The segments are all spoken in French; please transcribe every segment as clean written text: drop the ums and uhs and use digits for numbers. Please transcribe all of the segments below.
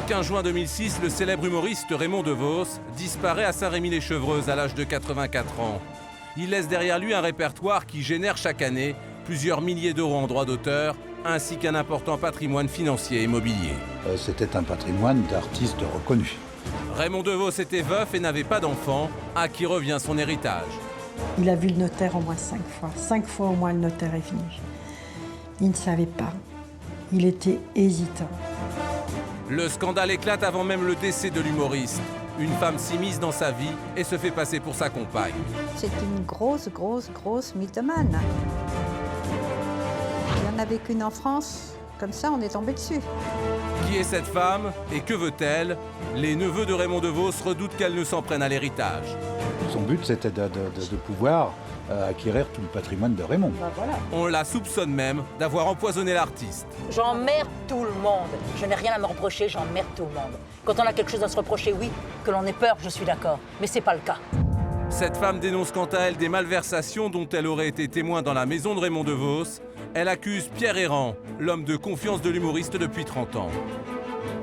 15 juin 2006, le célèbre humoriste Raymond DeVos disparaît à Saint-Rémy-les-Chevreuses à l'âge de 84 ans. Il laisse derrière lui un répertoire qui génère chaque année plusieurs milliers d'euros en droits d'auteur, ainsi qu'un important patrimoine financier et immobilier. C'était un patrimoine d'artistes reconnus. Raymond DeVos était veuf et n'avait pas d'enfant, à qui revient son héritage. Il a vu le notaire au moins 5 fois. 5 fois au moins le notaire est venu. Il ne savait pas. Il était hésitant. Le scandale éclate avant même le décès de l'humoriste. Une femme s'immisce dans sa vie et se fait passer pour sa compagne. C'est une grosse mythomane. Il n'y en avait qu'une en France. Comme ça, on est tombé dessus. Qui est cette femme et que veut-elle? Les neveux de Raymond DeVos redoutent qu'elle ne s'en prenne à l'héritage. Son but, c'était de pouvoir acquérir tout le patrimoine de Raymond. On la soupçonne même d'avoir empoisonné l'artiste. J'emmerde tout le monde. Je n'ai rien à me reprocher, j'emmerde tout le monde. Quand on a quelque chose à se reprocher, oui, que l'on ait peur, je suis d'accord. Mais c'est pas le cas. Cette femme dénonce quant à elle des malversations dont elle aurait été témoin dans la maison de Raymond DeVos. Elle accuse Pierre Errand, l'homme de confiance de l'humoriste depuis 30 ans.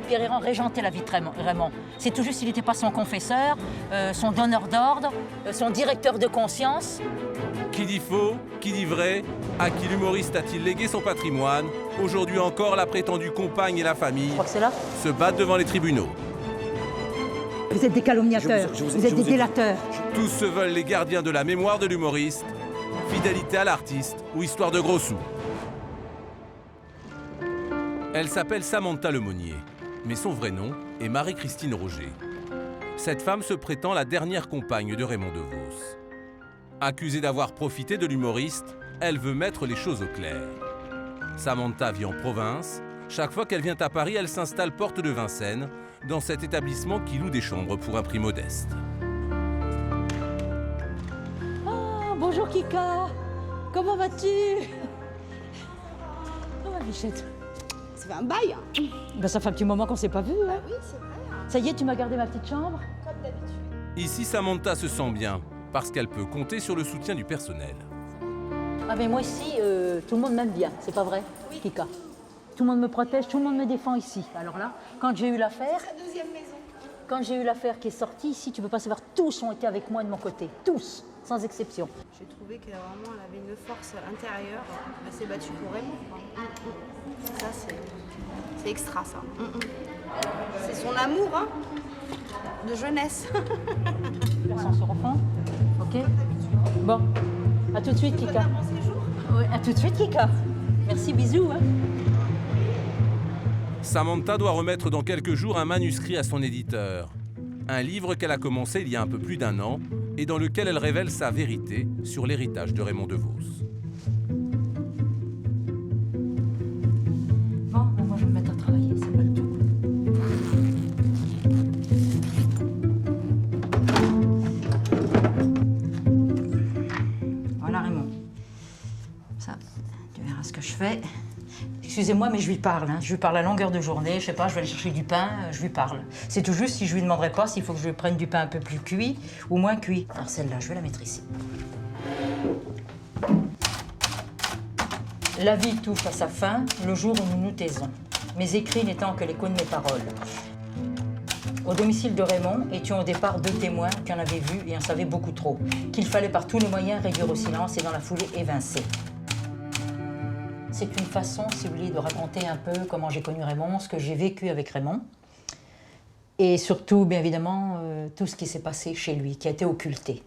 Pierre Errand régentait la vie de Raymond. C'est tout juste s'il n'était pas son confesseur, son donneur d'ordre, son directeur de conscience. Qui dit faux? Qui dit vrai? À qui l'humoriste a-t-il légué son patrimoine? Aujourd'hui encore, la prétendue compagne et la famille Je crois que c'est là. se battent devant les tribunaux. Vous êtes des calomniateurs, vous êtes des délateurs. Tous se veulent les gardiens de la mémoire de l'humoriste. Fidélité à l'artiste ou histoire de gros sous. Elle s'appelle Samantha Lemonnier, mais son vrai nom est Marie-Christine Roger. Cette femme se prétend la dernière compagne de Raymond DeVos. Accusée d'avoir profité de l'humoriste, elle veut mettre les choses au clair. Samantha vit en province. Chaque fois qu'elle vient à Paris, elle s'installe porte de Vincennes, dans cet établissement qui loue des chambres pour un prix modeste. Oh, bonjour Kika. Comment vas-tu? Oh ma bichette. Ça fait un bail. Hein. Ben, ça fait un petit moment qu'on s'est pas vu. Hein. Oui, c'est vrai. Hein. Ça y est, tu m'as gardé ma petite chambre? Comme d'habitude. Ici, Samantha se sent bien, parce qu'elle peut compter sur le soutien du personnel. Ah mais moi ici, tout le monde m'aime bien, c'est pas vrai, oui. Kika? Tout le monde me protège, tout le monde me défend ici. Alors là, quand j'ai eu l'affaire... Sa deuxième maison. Quand j'ai eu l'affaire qui est sortie ici, tu peux pas savoir, tous ont été avec moi de mon côté. Tous, sans exception. J'ai trouvé qu'elle vraiment elle avait une force intérieure. Elle s'est battue pour elle. Ça, c'est extra, ça. C'est son amour, hein, de jeunesse. Personne se refond. Ok. Bon, à tout de suite, Kika. Oui, à tout de suite, Kika. Merci, bisous. Hein. Samantha doit remettre dans quelques jours un manuscrit à son éditeur. Un livre qu'elle a commencé il y a un peu plus d'1 an et dans lequel elle révèle sa vérité sur l'héritage de Raymond DeVos. Bon, ben moi je vais me mettre à travailler, c'est pas le tout. Voilà Raymond. Ça, tu verras ce que je fais. Excusez-moi, mais je lui parle. Hein. Je lui parle à longueur de journée. Je sais pas, je vais aller chercher du pain, je lui parle. C'est tout juste si je lui demanderai pas s'il faut que je lui prenne du pain un peu plus cuit ou moins cuit. Alors celle-là, je vais la mettre ici. La vie touche à sa fin le jour où nous nous taisons. Mes écrits n'étant que l'écho de mes paroles. Au domicile de Raymond étions au départ 2 témoins qui en avaient vu et en savaient beaucoup trop. Qu'il fallait par tous les moyens réduire au silence et dans la foulée évincer. C'est une façon, si vous voulez, de raconter un peu comment j'ai connu Raymond, ce que j'ai vécu avec Raymond. Et surtout, bien évidemment, tout ce qui s'est passé chez lui, qui a été occulté.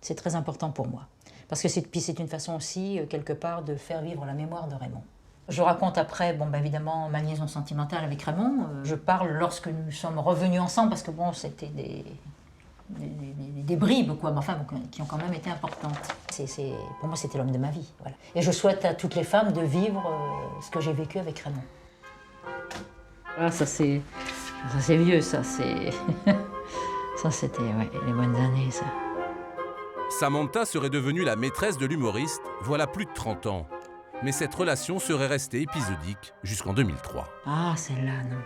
C'est très important pour moi. Parce que c'est une façon aussi, quelque part, de faire vivre la mémoire de Raymond. Je raconte après, bon, ben évidemment, ma liaison sentimentale avec Raymond. Je parle lorsque nous sommes revenus ensemble, parce que bon, c'était des bribes, quoi, mais enfin, qui ont quand même été importantes. Pour moi, c'était l'homme de ma vie. Voilà. Et je souhaite à toutes les femmes de vivre ce que j'ai vécu avec Raymond. Ah, ça c'est vieux, ça c'est... ça c'était, ouais, les bonnes années, ça. Samantha serait devenue la maîtresse de l'humoriste, voilà plus de 30 ans. Mais cette relation serait restée épisodique jusqu'en 2003. Ah, celle-là, non.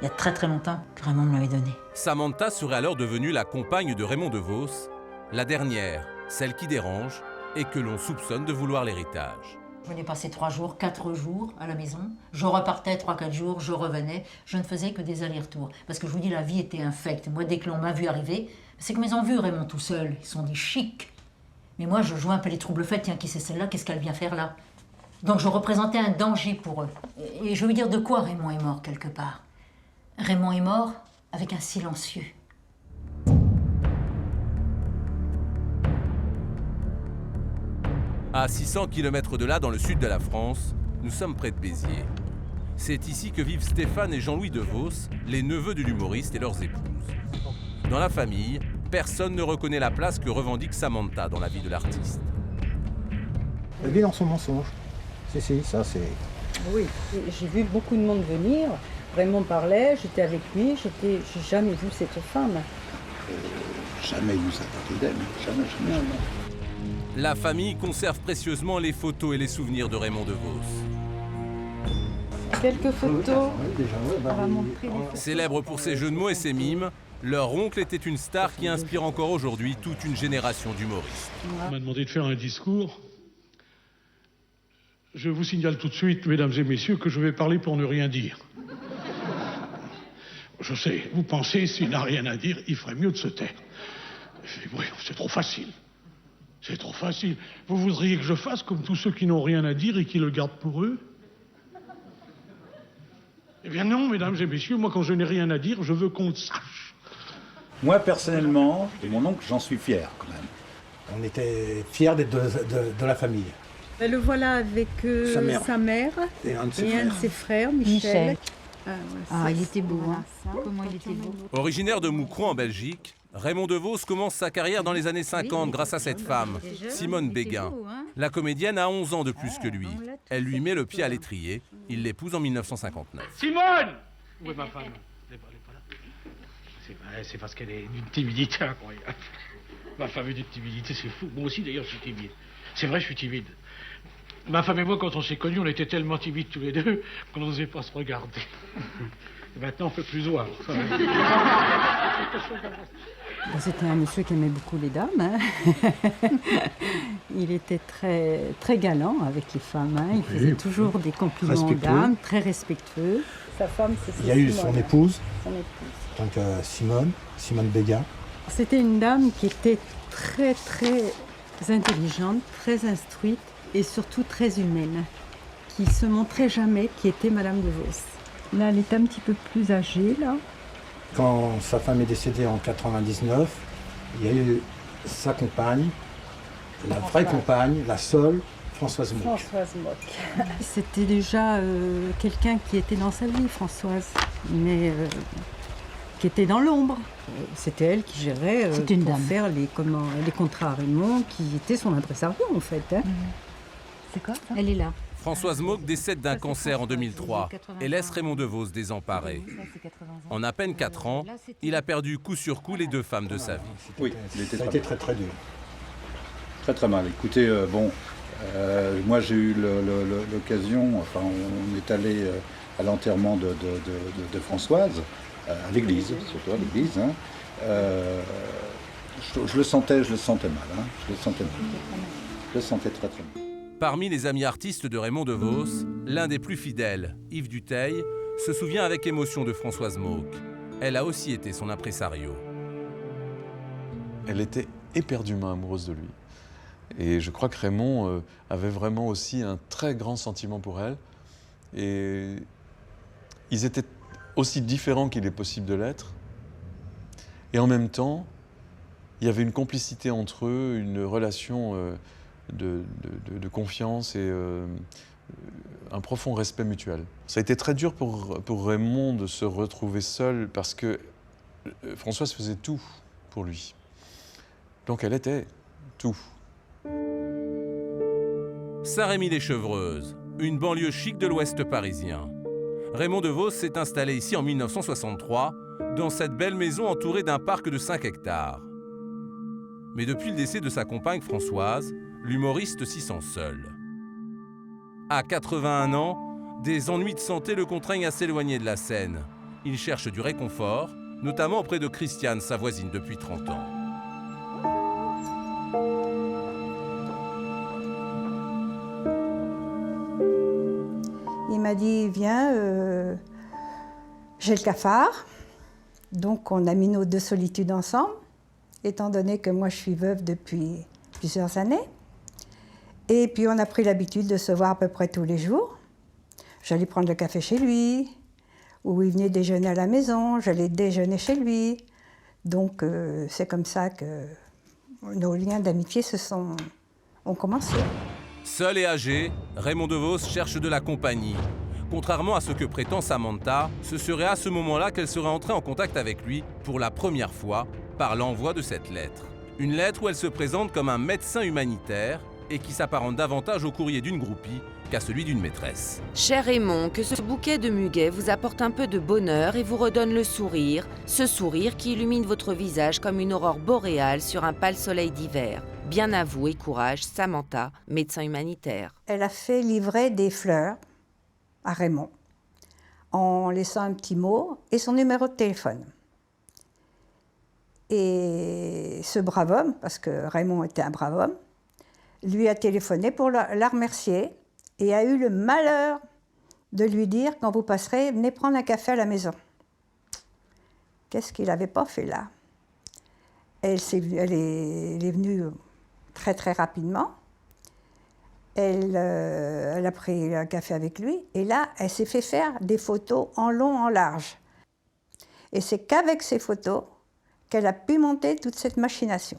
Il y a très très longtemps que Raymond me l'avait donnée. Samantha serait alors devenue la compagne de Raymond DeVos, la dernière, celle qui dérange et que l'on soupçonne de vouloir l'héritage. Je venais passer 3 jours, 4 jours à la maison. Je repartais 3-4 jours, je revenais. Je ne faisais que des allers-retours. Parce que je vous dis, la vie était infecte. Moi, dès que l'on m'a vu arriver, c'est que mes ont vu Raymond tout seul. Ils sont des chics. Mais moi, je jouais un peu les troubles faits. Tiens, qui c'est celle-là? Qu'est-ce qu'elle vient faire là? Donc je représentais un danger pour eux. Et je veux dire de quoi Raymond est mort quelque part. Raymond est mort avec un silencieux. À 600 km de là, dans le sud de la France, nous sommes près de Béziers. C'est ici que vivent Stéphane et Jean-Louis de Vos, les neveux de l'humoriste et leurs épouses. Dans la famille, personne ne reconnaît la place que revendique Samantha dans la vie de l'artiste. Elle vit dans son mensonge. Si, ça c'est... Oui, j'ai vu beaucoup de monde venir. Raymond parlait, j'étais avec lui, j'ai jamais vu cette femme. Jamais il nous a parlé d'elle, jamais. Non. La famille conserve précieusement les photos et les souvenirs de Raymond de Vos. Quelques photos. On va montrer les photos. Célèbre pour ses jeux de mots et ses mimes, leur oncle était une star qui inspire encore aujourd'hui toute une génération d'humoristes. On m'a demandé de faire un discours. Je vous signale tout de suite, mesdames et messieurs, que je vais parler pour ne rien dire. Je sais, vous pensez, s'il n'a rien à dire, il ferait mieux de se taire. Oui, c'est trop facile. C'est trop facile. Vous voudriez que je fasse comme tous ceux qui n'ont rien à dire et qui le gardent pour eux? Eh bien non, mesdames et messieurs, moi quand je n'ai rien à dire, je veux qu'on le sache. Moi personnellement, et mon oncle, j'en suis fier quand même. On était fiers d'être de la famille. Le voilà avec sa mère Et un de ses frères, Michel. Il était beau, hein. Comment il était beau. Originaire de Moucron en Belgique, Raymond de Vos commence sa carrière dans les années 50 grâce à cette femme, Simone Béguin. La comédienne a 11 ans de plus que lui. Elle lui met le pied à l'étrier. Il l'épouse en 1959. Simone! Où est ma femme? Elle n'est pas là. C'est parce qu'elle est d'une timidité incroyable. Ma femme est d'une timidité, c'est fou. Moi aussi d'ailleurs je suis timide. C'est vrai, je suis timide. Ma femme et moi, quand on s'est connus, on était tellement timides tous les deux qu'on n'osait pas se regarder. Et maintenant, on ne peut plus se voir. C'était un monsieur qui aimait beaucoup les dames. Hein. Il était très, très galant avec les femmes. Hein. Il faisait toujours des compliments aux dames, très respectueux. Sa femme, c'est Il y a eu Simone. son épouse, Son épouse. donc Simone Béguin. C'était une dame qui était très, très intelligente, très instruite et surtout très humaine, qui se montrait jamais, qui était Madame de Vos. Là, elle est un petit peu plus âgée, là. Quand sa femme est décédée en 99, il y a eu sa compagne, la vraie compagne, la seule, Françoise Mock. Françoise Mock. C'était déjà quelqu'un qui était dans sa vie, Françoise, mais qui était dans l'ombre. C'était elle qui gérait une pour dame. faire les contrats à Raymond, qui était son impresario en fait. Hein. C'est quoi ça? Elle est là. Françoise Mock décède d'un cancer en 2003 et laisse Raymond de Vos désemparé. En à peine 4 ans, il a perdu coup sur coup les 2 femmes de sa vie. Oui, il était Ça a très, été très très dur. très mal. Écoutez, moi j'ai eu l'occasion, enfin on est allé à l'enterrement de Françoise, à l'église, surtout à l'église. Hein. Je le sentais mal, hein. Je le sentais très mal. Parmi les amis artistes de Raymond de Vos, l'un des plus fidèles, Yves Dutheil, se souvient avec émotion de Françoise Mock. Elle a aussi été son impresario. Elle était éperdument amoureuse de lui. Et je crois que Raymond avait vraiment aussi un très grand sentiment pour elle. Et ils étaient aussi différents qu'il est possible de l'être. Et en même temps, il y avait une complicité entre eux, une relation de confiance et un profond respect mutuel. Ça a été très dur pour Raymond de se retrouver seul parce que Françoise faisait tout pour lui. Donc elle était tout. Saint-Rémy-les-Chevreuses, une banlieue chic de l'ouest parisien. Raymond de Vos s'est installé ici en 1963, dans cette belle maison entourée d'un parc de 5 hectares. Mais depuis le décès de sa compagne Françoise, l'humoriste s'y sent seul. À 81 ans, des ennuis de santé le contraignent à s'éloigner de la scène. Il cherche du réconfort, notamment auprès de Christiane, sa voisine depuis 30 ans. m'a dit, viens, j'ai le cafard. Donc on a mis nos 2 solitudes ensemble, étant donné que moi je suis veuve depuis plusieurs années. Et puis on a pris l'habitude de se voir à peu près tous les jours. J'allais prendre le café chez lui, ou il venait déjeuner à la maison, j'allais déjeuner chez lui. Donc c'est comme ça que nos liens d'amitié ont commencé. Seul et âgé, Raymond DeVos cherche de la compagnie. Contrairement à ce que prétend Samantha, ce serait à ce moment-là qu'elle serait entrée en contact avec lui pour la première fois par l'envoi de cette lettre. Une lettre où elle se présente comme un médecin humanitaire et qui s'apparente davantage au courrier d'une groupie qu'à celui d'une maîtresse. Cher Raymond, que ce bouquet de muguet vous apporte un peu de bonheur et vous redonne le sourire, ce sourire qui illumine votre visage comme une aurore boréale sur un pâle soleil d'hiver. Bien à vous et courage, Samantha, médecin humanitaire. Elle a fait livrer des fleurs à Raymond en laissant un petit mot et son numéro de téléphone. Et ce brave homme, parce que Raymond était un brave homme, lui a téléphoné pour la remercier et a eu le malheur de lui dire, quand vous passerez, venez prendre un café à la maison. Qu'est-ce qu'il n'avait pas fait là? Elle est venue très très rapidement. Elle a pris un café avec lui et là, elle s'est fait faire des photos en long, en large. Et c'est qu'avec ces photos qu'elle a pu monter toute cette machination.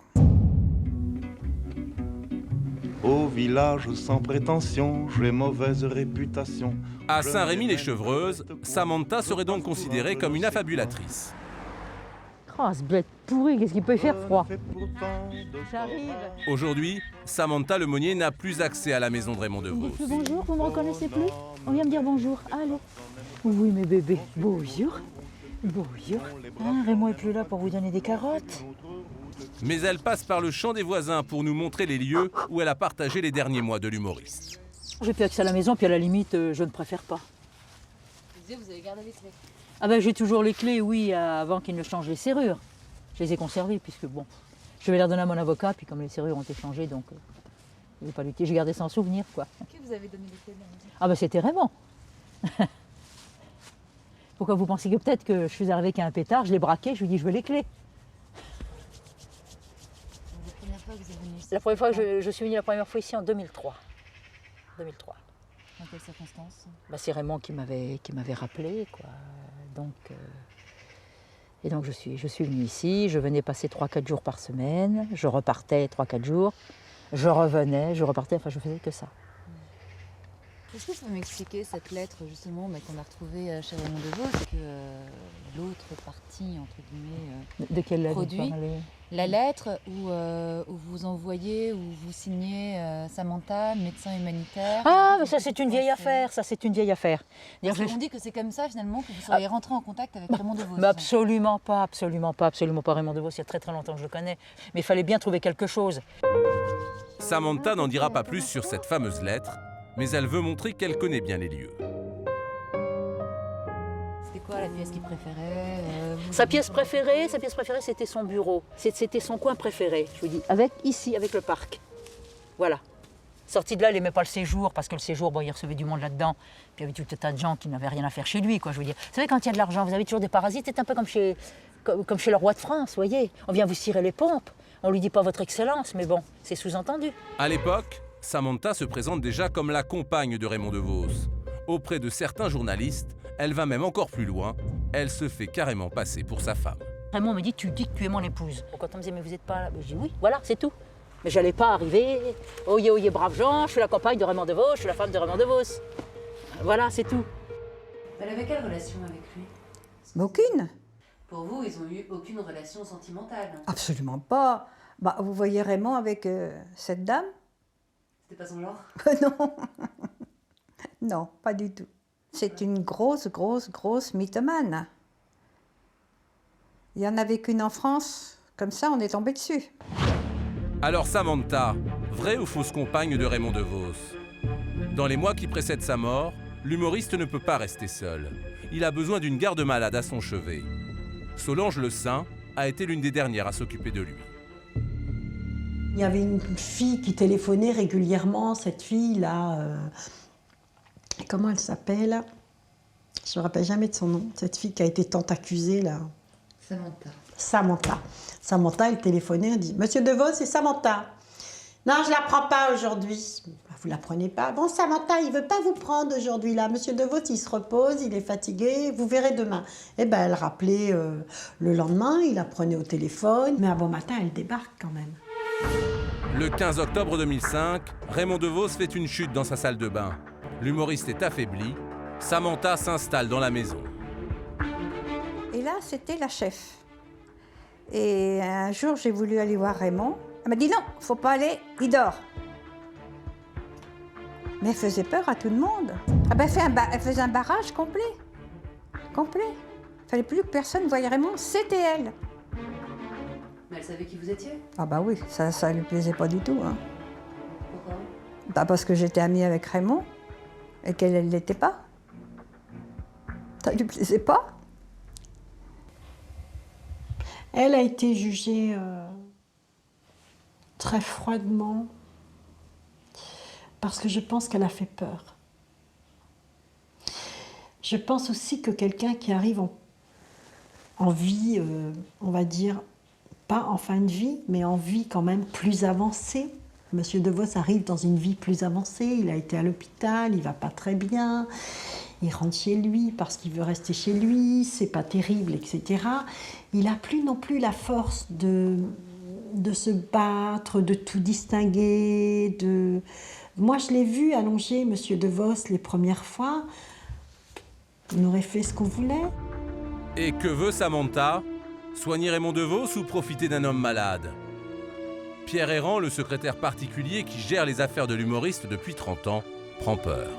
Au village sans prétention, j'ai mauvaise réputation. À Saint-Rémy-les-Chevreuses, Samantha serait donc considérée comme une affabulatrice. Oh, ce bled pourri, qu'est-ce qu'il peut faire froid? J'arrive. Aujourd'hui, Samantha Lemonnier n'a plus accès à la maison de Raymond DeVos. Bonjour, vous me reconnaissez plus? On vient me dire bonjour, allez. Oui, mes bébés, bonjour. Bonjour. Ah, Raymond est plus là pour vous donner des carottes. Mais elle passe par le champ des voisins pour nous montrer les lieux où elle a partagé les derniers mois de l'humoriste. J'ai plus accès à la maison, puis à la limite, je ne préfère pas. Vous avez gardé les clés? Ah ben j'ai toujours les clés, oui, avant qu'il ne change les serrures. Je les ai conservées, puisque bon, je vais les redonner à mon avocat, puis comme les serrures ont été changées, donc je n'ai pas lutté, j'ai gardé ça en souvenir, quoi. Qui vous avez donné les clés de la maison? Ah ben c'était Raymond. Pourquoi vous pensez que peut-être que je suis arrivée avec un pétard, je l'ai braqué, je lui ai dit je veux les clés. La première fois que vous êtes venue ici? La première fois que je suis venue la première fois ici en 2003. 2003. Dans quelles circonstances? Bah, c'est Raymond qui m'avait rappelé, quoi. Donc, et donc je suis venue ici, je venais passer 3-4 jours par semaine, je repartais 3-4 jours, je revenais, je repartais, enfin je faisais que ça. Est-ce que vous pouvez m'expliquer cette lettre justement qu'on a retrouvée chez Raymond DeVos, c'est que l'autre partie, entre guillemets, de quelle lettre produit, vous parlez? La lettre où vous envoyez, où vous signez Samantha, médecin humanitaire. Ah, mais ça c'est une vieille affaire, ça c'est une vieille affaire. On dit que c'est comme ça finalement que vous seriez rentré en contact avec Raymond DeVos. Mais absolument pas Raymond DeVos, il y a très très longtemps que je le connais. Mais il fallait bien trouver quelque chose. Samantha n'en dira pas plus sur cette fameuse lettre, mais elle veut montrer qu'elle connaît bien les lieux. C'était quoi la pièce qu'il préférait? Sa pièce préférée, c'était son bureau. C'était son coin préféré, je vous dis, avec le parc. Voilà. Sorti de là, il n'aimait pas le séjour, parce que le séjour, bon, il recevait du monde là-dedans. Puis il y avait tout un tas de gens qui n'avaient rien à faire chez lui, quoi, je veux dire. Vous savez, quand il y a de l'argent, vous avez toujours des parasites, c'est un peu comme chez le roi de France, vous voyez. On vient vous cirer les pompes. On lui dit pas votre excellence, mais bon, c'est sous-entendu. À l'époque, Samantha se présente déjà comme la compagne de Raymond DeVos. Auprès de certains journalistes, elle va même encore plus loin. Elle se fait carrément passer pour sa femme. Raymond me dit, tu dis que tu es mon épouse. Quand on me disait, mais vous n'êtes pas là, je dis oui, voilà, c'est tout. Mais j'allais pas arriver, oyez, braves gens, je suis la compagne de Raymond DeVos, je suis la femme de Raymond DeVos. Voilà, c'est tout. Elle avait quelle relation avec lui? Aucune. Pour vous, ils n'ont eu aucune relation sentimentale? Absolument pas. Bah, vous voyez Raymond avec cette dame? C'était pas son genre? Non. Non, pas du tout. C'est une grosse mythomane. Il n'y en avait qu'une en France. Comme ça, on est tombé dessus. Alors Samantha, vraie ou fausse compagne de Raymond DeVos? Dans les mois qui précèdent sa mort, l'humoriste ne peut pas rester seul. Il a besoin d'une garde-malade à son chevet. Solange Le Saint a été l'une des dernières à s'occuper de lui. Il y avait une fille qui téléphonait régulièrement, cette fille-là, Comment elle s'appelle? Je ne me rappelle jamais de son nom. Cette fille qui a été tant accusée, là. Samantha, elle téléphonait, elle dit « Monsieur DeVos, c'est Samantha. » « Non, je ne la prends pas aujourd'hui. » Vous ne la prenez pas. « Bon, Samantha, il ne veut pas vous prendre aujourd'hui, là. Monsieur DeVos, il se repose, il est fatigué, vous verrez demain. » Eh bien, elle rappelait le lendemain, il la prenait au téléphone. Mais un bon matin, elle débarque quand même. Le 15 octobre 2005, Raymond DeVos fait une chute dans sa salle de bain. L'humoriste est affaibli. Samantha s'installe dans la maison. Et là, c'était la chef. Et un jour, j'ai voulu aller voir Raymond. Elle m'a dit non, faut pas aller, il dort. Mais elle faisait peur à tout le monde. Ah ben, elle faisait un barrage complet. Complet. Il fallait plus que personne voie Raymond, c'était elle. Mais elle savait qui vous étiez? Ah bah oui, ça lui plaisait pas du tout. Hein. Pourquoi? Bah parce que j'étais amie avec Raymond et qu'elle ne l'était pas. Ça lui plaisait pas. Elle a été jugée très froidement parce que je pense qu'elle a fait peur. Je pense aussi que quelqu'un qui arrive en vie, on va dire, pas en fin de vie, mais en vie quand même plus avancée. Monsieur DeVos arrive dans une vie plus avancée, il a été à l'hôpital, il va pas très bien, il rentre chez lui parce qu'il veut rester chez lui, c'est pas terrible, etc. Il n'a plus non plus la force de se battre, de tout distinguer. Moi, je l'ai vu allonger Monsieur DeVos les premières fois. On aurait fait ce qu'on voulait. Et que veut Samantha? Soigner Raymond DeVos ou profiter d'un homme malade? Pierre Errand, le secrétaire particulier qui gère les affaires de l'humoriste depuis 30 ans, prend peur.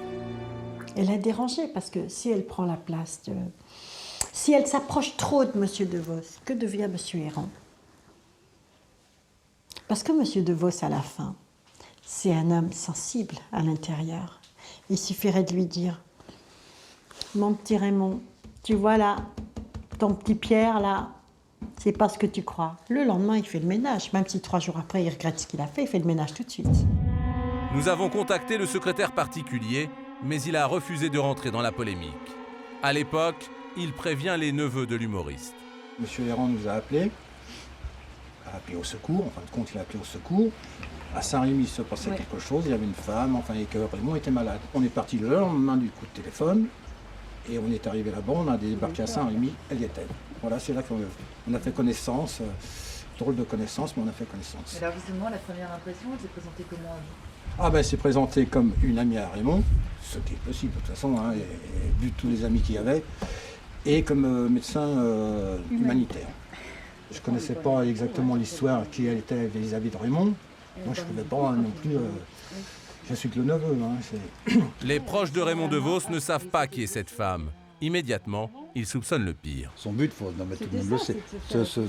Elle a dérangé parce que si elle prend la place de... Si elle s'approche trop de Monsieur DeVos, que devient Monsieur Errand? Parce que Monsieur DeVos, à la fin, c'est un homme sensible à l'intérieur. Il suffirait de lui dire « Mon petit Raymond, tu vois là, ton petit Pierre là, c'est pas ce que tu crois. » Le lendemain, il fait le ménage. Même si 3 jours après, il regrette ce qu'il a fait, il fait le ménage tout de suite. Nous avons contacté le secrétaire particulier, mais il a refusé de rentrer dans la polémique. À l'époque, il prévient les neveux de l'humoriste. Monsieur Errand nous a appelés au secours. En fin de compte, il a appelé au secours. À Saint-Rémy, il se passait quelque chose. Il y avait une femme, enfin, et que Raymond était malade. On est parti le lendemain du coup de téléphone. Et on est arrivé là-bas, on a débarqué à Saint-Rémy, elle y était. Voilà, c'est là qu'on a fait connaissance. Drôle de connaissance, mais on a fait connaissance. Alors justement, la première impression, elle s'est présentée comment à vous? Ah ben, elle s'est présentée comme une amie à Raymond, ce qui est possible de toute façon, hein, et vu tous les amis qu'il y avait, et comme médecin humanitaire. Je ne connaissais pas exactement l'histoire qui elle était vis-à-vis de Raymond. Moi, je ne pouvais pas non plus... je suis que le neveu. Hein, les proches de Raymond DeVos ne savent pas qui est cette femme. Immédiatement, ils soupçonnent le pire. Son but, tout le monde le sait,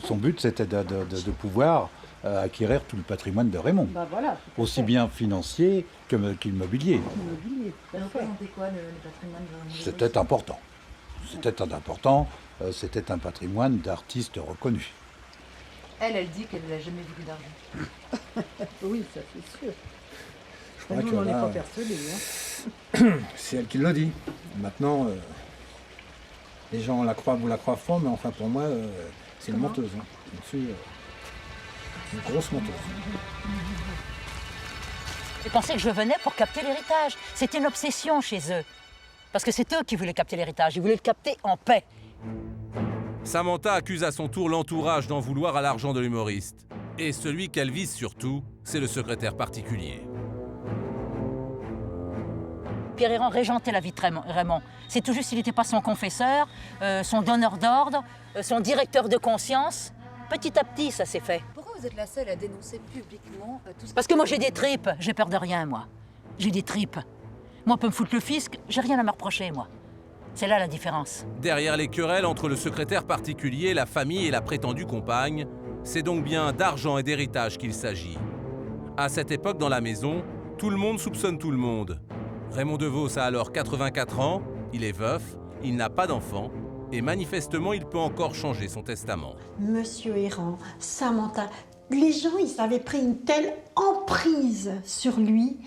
son but, c'était de pouvoir acquérir tout le patrimoine de Raymond. Bah voilà, aussi bien financier qu'immobilier. Elle représentait quoi le patrimoine de Raymond? C'était important. C'était un patrimoine d'artistes reconnus. Elle dit qu'elle n'a jamais voulu d'argent. Oui, ça c'est sûr. Je crois nous, on n'en est là, pas persuadés. Hein. C'est elle qui le dit. Maintenant, les gens la croient ou la croient pas, mais enfin pour moi, c'est une menteuse. Hein. Je suis une grosse menteuse. Ils pensaient que je venais pour capter l'héritage. C'était une obsession chez eux. Parce que c'est eux qui voulaient capter l'héritage. Ils voulaient le capter en paix. Samantha accuse à son tour l'entourage d'en vouloir à l'argent de l'humoriste. Et celui qu'elle vise surtout, c'est le secrétaire particulier. Pierre Errand régentait la vie de Raymond. C'est tout juste s'il n'était pas son confesseur, son donneur d'ordre, son directeur de conscience. Petit à petit, ça s'est fait. Pourquoi vous êtes la seule à dénoncer publiquement tout ce... Parce que moi, j'ai des tripes. J'ai peur de rien, moi. J'ai des tripes. Moi, on peut me foutre le fisc, j'ai rien à me reprocher, moi. C'est là la différence. Derrière les querelles entre le secrétaire particulier, la famille et la prétendue compagne, c'est donc bien d'argent et d'héritage qu'il s'agit. À cette époque, dans la maison, tout le monde soupçonne tout le monde. Raymond DeVos a alors 84 ans, il est veuf, il n'a pas d'enfant, et manifestement, il peut encore changer son testament. Monsieur Errand, Samantha, les gens, ils avaient pris une telle emprise sur lui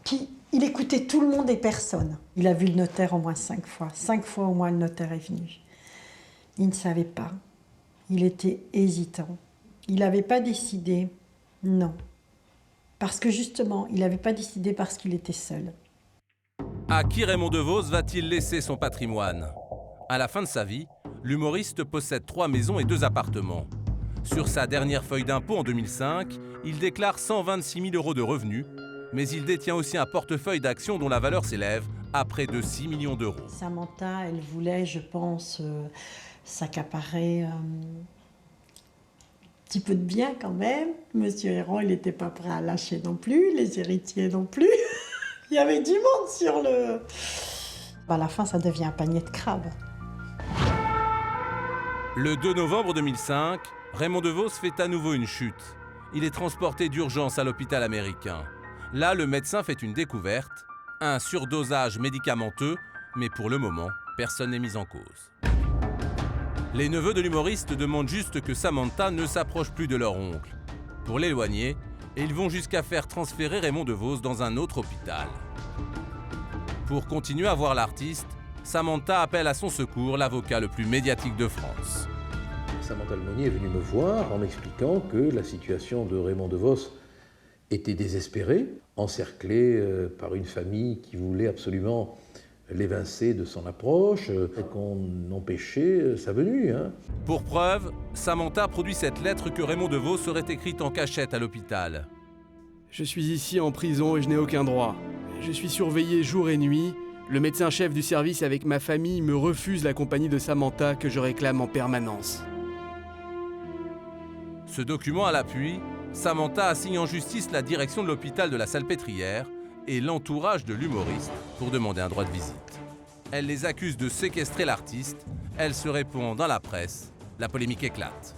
qu'ils Il écoutait tout le monde et personne. Il a vu le notaire au moins 5 fois. 5 fois au moins le notaire est venu. Il ne savait pas. Il était hésitant. Il n'avait pas décidé. Non. Parce que justement, il n'avait pas décidé parce qu'il était seul. À qui Raymond DeVos va-t-il laisser son patrimoine? À la fin de sa vie, l'humoriste possède 3 maisons et 2 appartements. Sur sa dernière feuille d'impôt en 2005, il déclare 126 000 € de revenus, mais il détient aussi un portefeuille d'actions dont la valeur s'élève à près de 6 millions d'euros. Samantha, elle voulait, je pense, s'accaparer un petit peu de bien quand même. Monsieur Héron, il n'était pas prêt à lâcher non plus, les héritiers non plus. Il y avait du monde sur le... À la fin, ça devient un panier de crabes. Le 2 novembre 2005, Raymond DeVos fait à nouveau une chute. Il est transporté d'urgence à l'hôpital américain. Là, le médecin fait une découverte, un surdosage médicamenteux, mais pour le moment, personne n'est mis en cause. Les neveux de l'humoriste demandent juste que Samantha ne s'approche plus de leur oncle. Pour l'éloigner, ils vont jusqu'à faire transférer Raymond DeVos dans un autre hôpital. Pour continuer à voir l'artiste, Samantha appelle à son secours l'avocat le plus médiatique de France. Samantha Lemonnier est venue me voir en m'expliquant que la situation de Raymond DeVos était désespérée, encerclé par une famille qui voulait absolument l'évincer de son approche et qu'on empêchait sa venue. Pour preuve, Samantha produit cette lettre que Raymond DeVos aurait écrite en cachette à l'hôpital. Je suis ici en prison et je n'ai aucun droit. Je suis surveillé jour et nuit. Le médecin-chef du service avec ma famille me refuse la compagnie de Samantha que je réclame en permanence. Ce document à l'appui, Samantha assigne en justice la direction de l'hôpital de la Salpêtrière et l'entourage de l'humoriste pour demander un droit de visite. Elle les accuse de séquestrer l'artiste. Elle se répond dans la presse. La polémique éclate.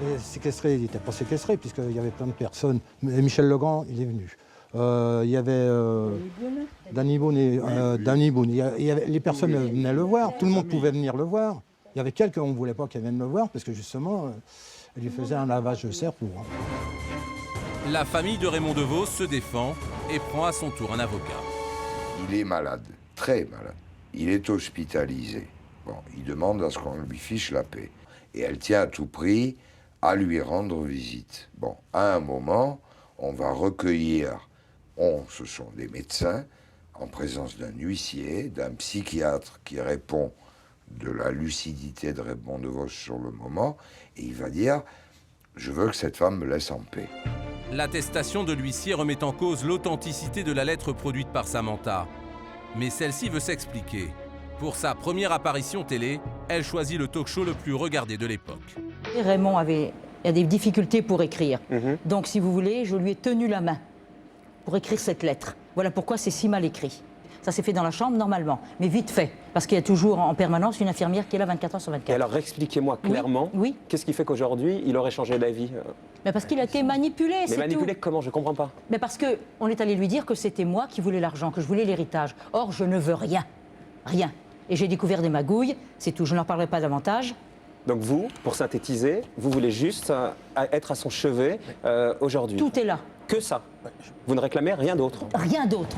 Les séquestrés, ils n'étaient pas séquestrés puisqu'il y avait plein de personnes. Michel Legrand, il est venu. Il y avait Danny Boone. Les personnes venaient le voir. Tout le monde pouvait venir le voir. Il y avait quelques, on ne voulait pas qu'elles viennent le voir parce que justement, elle lui faisait un lavage de cerveau. La famille de Raymond DeVos se défend et prend à son tour un avocat. Il est malade, très malade. Il est hospitalisé. Bon, il demande à ce qu'on lui fiche la paix. Et elle tient à tout prix à lui rendre visite. Bon, à un moment, on va recueillir, ce sont des médecins, en présence d'un huissier, d'un psychiatre qui répond de la lucidité de Raymond DeVos sur le moment, et il va dire « Je veux que cette femme me laisse en paix ». L'attestation de l'huissier remet en cause l'authenticité de la lettre produite par Samantha. Mais celle-ci veut s'expliquer. Pour sa première apparition télé, elle choisit le talk-show le plus regardé de l'époque. Raymond a des difficultés pour écrire. Donc, si vous voulez, je lui ai tenu la main pour écrire cette lettre. Voilà pourquoi c'est si mal écrit. Ça s'est fait dans la chambre, normalement, mais vite fait, parce qu'il y a toujours en permanence une infirmière qui est là 24 heures sur 24. Et alors, expliquez-moi clairement, oui. Qu'est-ce qui fait qu'aujourd'hui, il aurait changé d'avis? Mais parce qu'il a été manipulé, c'est tout. Mais manipulé comment? Je ne comprends pas. Mais parce qu'on est allé lui dire que c'était moi qui voulais l'argent, que je voulais l'héritage. Or, je ne veux rien. Rien. Et j'ai découvert des magouilles, c'est tout, je n'en parlerai pas davantage. Donc vous, pour synthétiser, vous voulez juste être à son chevet aujourd'hui? Tout est là. Que ça? Vous ne réclamez rien d'autre? Rien d'autre.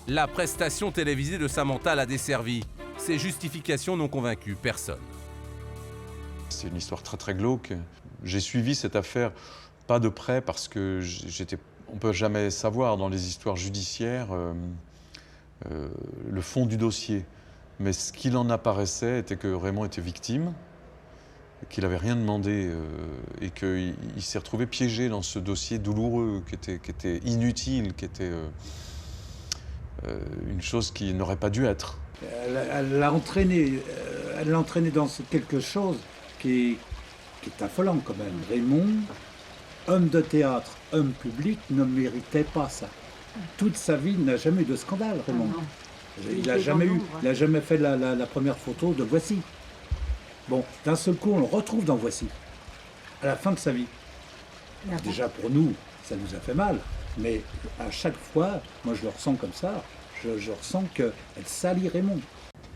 La prestation télévisée de Samantha l'a desservie. Ses justifications n'ont convaincu personne. C'est une histoire très très glauque. J'ai suivi cette affaire pas de près parce que on ne peut jamais savoir dans les histoires judiciaires le fond du dossier. Mais ce qu'il en apparaissait était que Raymond était victime, qu'il n'avait rien demandé et qu'il s'est retrouvé piégé dans ce dossier douloureux, qui était inutile, qui était une chose qui n'aurait pas dû être. Elle l'a entraîné dans quelque chose qui est affolant quand même. Raymond, homme de théâtre, homme public, ne méritait pas ça. Toute sa vie, il n'a jamais eu de scandale, Raymond. Il n'a jamais fait la première photo de Voici. Bon, d'un seul coup, on le retrouve dans Voici, à la fin de sa vie. Déjà pour nous, ça nous a fait mal, mais à chaque fois, moi je le ressens comme ça, je ressens qu'elle salit Raymond.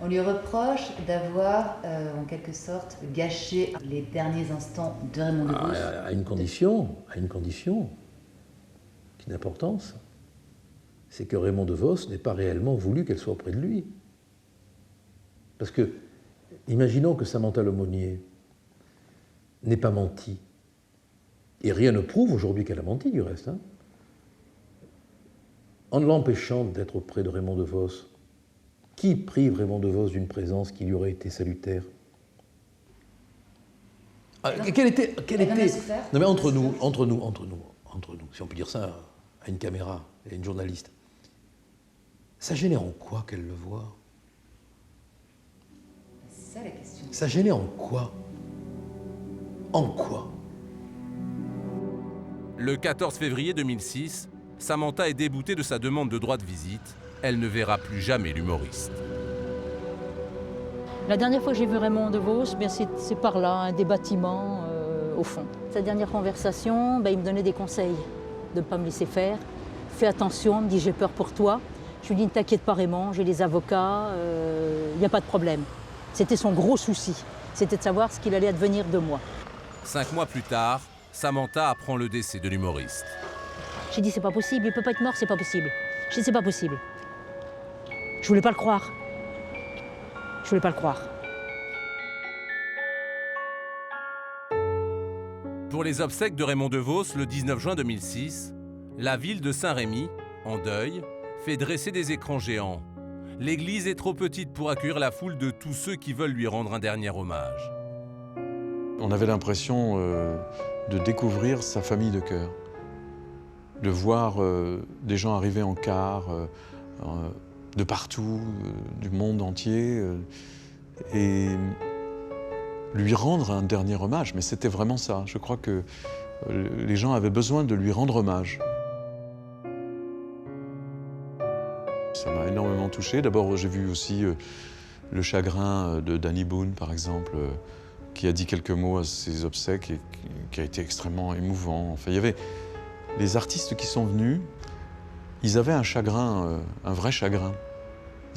On lui reproche d'avoir, en quelque sorte, gâché les derniers instants de Raymond DeVos. À une condition, qui d'importance, c'est que Raymond DeVos n'ait pas réellement voulu qu'elle soit auprès de lui. Parce que, imaginons que Samantha Lemonnier n'ait pas menti. Et rien ne prouve aujourd'hui qu'elle a menti, du reste. Hein. En l'empêchant d'être auprès de Raymond DeVos, qui prive Raymond DeVos d'une présence qui lui aurait été salutaire? Quelle était... Non mais entre nous, si on peut dire ça à une caméra et à une journaliste, ça gênait en quoi qu'elle le voie? C'est ça la question. Ça gênait en quoi? En quoi? Le 14 février 2006, Samantha est déboutée de sa demande de droit de visite. Elle ne verra plus jamais l'humoriste. La dernière fois que j'ai vu Raymond DeVos, c'est par là, des bâtiments au fond. Sa dernière conversation, il me donnait des conseils de ne pas me laisser faire. Fais attention, il me dit j'ai peur pour toi. Je lui dis ne t'inquiète pas Raymond, j'ai des avocats, il n'y a pas de problème. C'était son gros souci, c'était de savoir ce qu'il allait advenir de moi. 5 mois plus tard, Samantha apprend le décès de l'humoriste. J'ai dit c'est pas possible, il peut pas être mort, c'est pas possible. J'ai dit c'est pas possible. Je voulais pas le croire. Je voulais pas le croire. Pour les obsèques de Raymond DeVos, le 19 juin 2006, la ville de Saint-Rémy, en deuil, fait dresser des écrans géants. L'église est trop petite pour accueillir la foule de tous ceux qui veulent lui rendre un dernier hommage. On avait l'impression de découvrir sa famille de cœur, de voir des gens arriver en car, de partout, du monde entier, et lui rendre un dernier hommage. Mais c'était vraiment ça. Je crois que les gens avaient besoin de lui rendre hommage. Ça m'a énormément touché. D'abord, j'ai vu aussi le chagrin de Danny Boone, par exemple, qui a dit quelques mots à ses obsèques et qui a été extrêmement émouvant. Enfin, il y avait les artistes qui sont venus, ils avaient un chagrin, un vrai chagrin.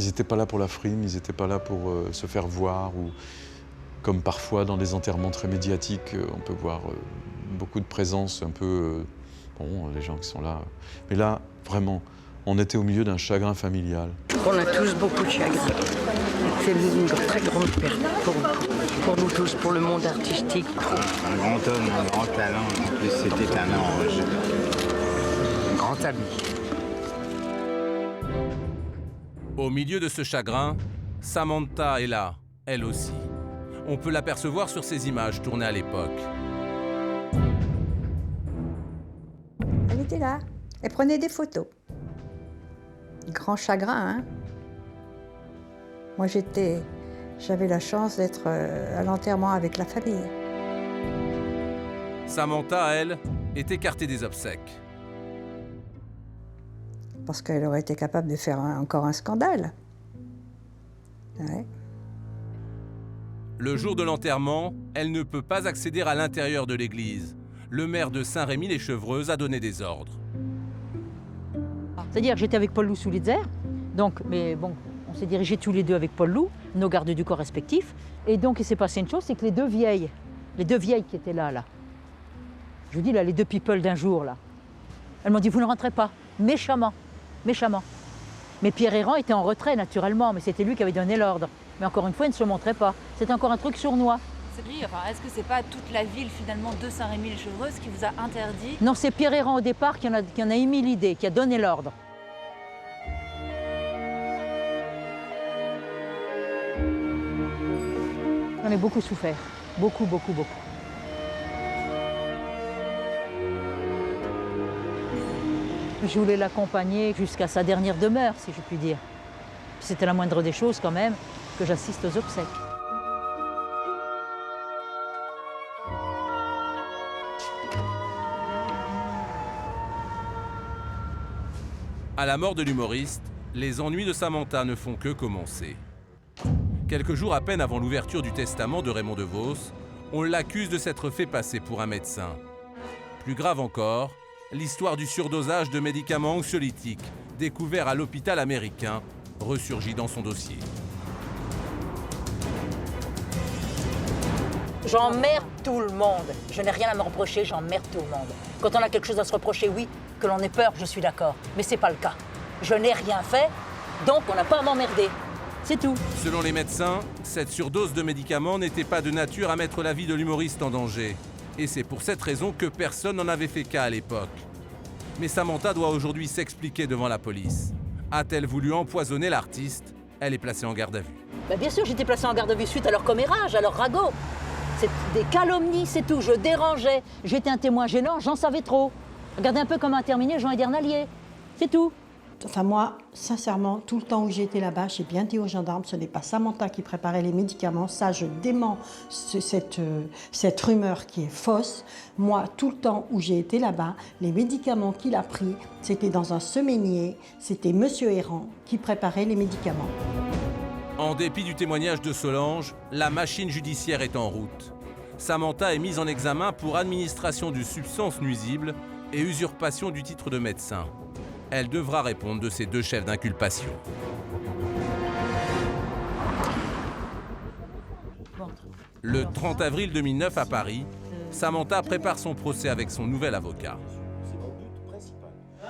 Ils n'étaient pas là pour la frime, ils n'étaient pas là pour se faire voir, ou comme parfois dans des enterrements très médiatiques, on peut voir beaucoup de présence un peu, les gens qui sont là. Mais là, vraiment, on était au milieu d'un chagrin familial. On a tous beaucoup de chagrin. C'est une très grande perte pour nous tous, pour le monde artistique. Un grand homme, un grand talent, en plus c'était un ange. Un grand ami. Au milieu de ce chagrin, Samantha est là, elle aussi. On peut l'apercevoir sur ces images tournées à l'époque. Elle était là, elle prenait des photos. Grand chagrin, hein. Moi, j'avais la chance d'être à l'enterrement avec la famille. Samantha, elle, est écartée des obsèques. Parce qu'elle aurait été capable de faire encore un scandale. Ouais. Le jour de l'enterrement, elle ne peut pas accéder à l'intérieur de l'église. Le maire de Saint-Rémy-les-Chevreuses a donné des ordres. C'est-à-dire que j'étais avec Paul Lou Soulitzer, mais bon, on s'est dirigés tous les deux avec Paul Lou, nos gardes du corps respectifs. Et donc il s'est passé une chose, c'est que les deux vieilles qui étaient là, je vous dis là, les deux people d'un jour là, elles m'ont dit vous ne rentrez pas, méchamment. Mais Pierre Errand était en retrait naturellement, mais c'était lui qui avait donné l'ordre. Mais encore une fois, il ne se montrait pas. C'est encore un truc sournois. Est-ce que c'est pas toute la ville finalement de Saint-Rémy-les-Chevreuses qui vous a interdit? Non, c'est Pierre Errand au départ qui en a émis l'idée, qui a donné l'ordre. J'en ai beaucoup souffert. Beaucoup. Je voulais l'accompagner jusqu'à sa dernière demeure, si je puis dire. C'était la moindre des choses quand même, que j'assiste aux obsèques. À la mort de l'humoriste, les ennuis de Samantha ne font que commencer. Quelques jours à peine avant l'ouverture du testament de Raymond DeVos, on l'accuse de s'être fait passer pour un médecin. Plus grave encore, l'histoire du surdosage de médicaments anxiolytiques, découvert à l'hôpital américain, ressurgit dans son dossier. J'emmerde tout le monde. Je n'ai rien à me reprocher, j'emmerde tout le monde. Quand on a quelque chose à se reprocher, oui, que l'on ait peur, je suis d'accord. Mais c'est pas le cas. Je n'ai rien fait, donc on n'a pas à m'emmerder. C'est tout. Selon les médecins, cette surdose de médicaments n'était pas de nature à mettre la vie de l'humoriste en danger. Et c'est pour cette raison que personne n'en avait fait cas à l'époque. Mais Samantha doit aujourd'hui s'expliquer devant la police. A-t-elle voulu empoisonner l'artiste? Elle est placée en garde à vue. Bah bien sûr, j'étais placée en garde à vue suite à leur commérage, à leur ragot. C'est des calomnies, c'est tout. Je dérangeais. J'étais un témoin gênant, j'en savais trop. Regardez un peu comment a terminé Jean Edernalier. C'est tout. Enfin moi, sincèrement, tout le temps où j'ai été là-bas, j'ai bien dit aux gendarmes, ce n'est pas Samantha qui préparait les médicaments. Ça, je dément cette rumeur qui est fausse. Moi, tout le temps où j'ai été là-bas, les médicaments qu'il a pris, c'était dans un semainier. C'était Monsieur Errand qui préparait les médicaments. En dépit du témoignage de Solange, la machine judiciaire est en route. Samantha est mise en examen pour administration de substances nuisibles et usurpation du titre de médecin. Elle devra répondre de ces deux chefs d'inculpation. Le 30 avril 2009 à Paris, Samantha prépare son procès avec son nouvel avocat.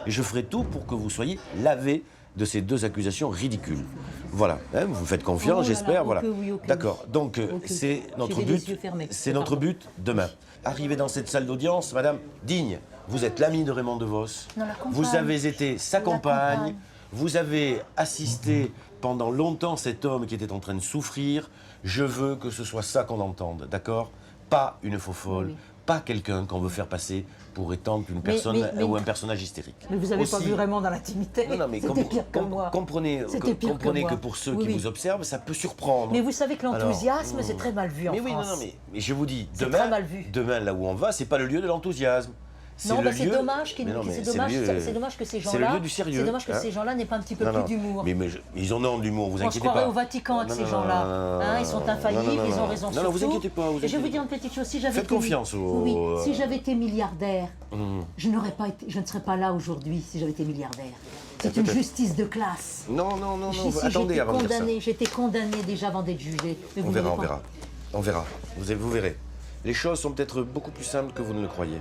Et je ferai tout pour que vous soyez lavé de ces deux accusations ridicules. Voilà, hein, vous me faites confiance, j'espère. Voilà. D'accord, donc c'est notre but demain. Arrivé dans cette salle d'audience, Madame Digne, vous êtes l'amie de Raymond DeVos. Vous avez été sa compagne. Vous avez assisté pendant longtemps cet homme qui était en train de souffrir. Je veux que ce soit ça qu'on entende, d'accord? Pas une faux folle, pas quelqu'un qu'on veut faire passer pour étant une personne ou un personnage hystérique. Mais vous n'avez pas vu Raymond dans l'intimité. Non, mais comprenez que pour ceux qui vous observent, ça peut surprendre. Mais vous savez que l'enthousiasme, c'est très mal vu en France. Mais je vous dis, demain, là où on va, c'est pas le lieu de l'enthousiasme. Non, c'est dommage que ces gens-là. C'est le lieu du sérieux. C'est dommage que ces gens-là n'aient pas un petit peu plus d'humour. Mais ils en ont d'humour, vous inquiétez pas. On se croirait au Vatican avec ces gens-là. Ils sont infaillibles, ils ont raison sur tout. Non, vous inquiétez pas. Et je vais vous dire une petite chose. Faites confiance aux... Si j'avais été milliardaire, je ne serais pas là aujourd'hui si j'avais été milliardaire. C'est une justice de classe. Non, attendez avant de dire ça. J'étais condamnée déjà avant d'être jugée. On verra. Vous verrez. Les choses sont peut-être beaucoup plus simples que vous ne le croyez.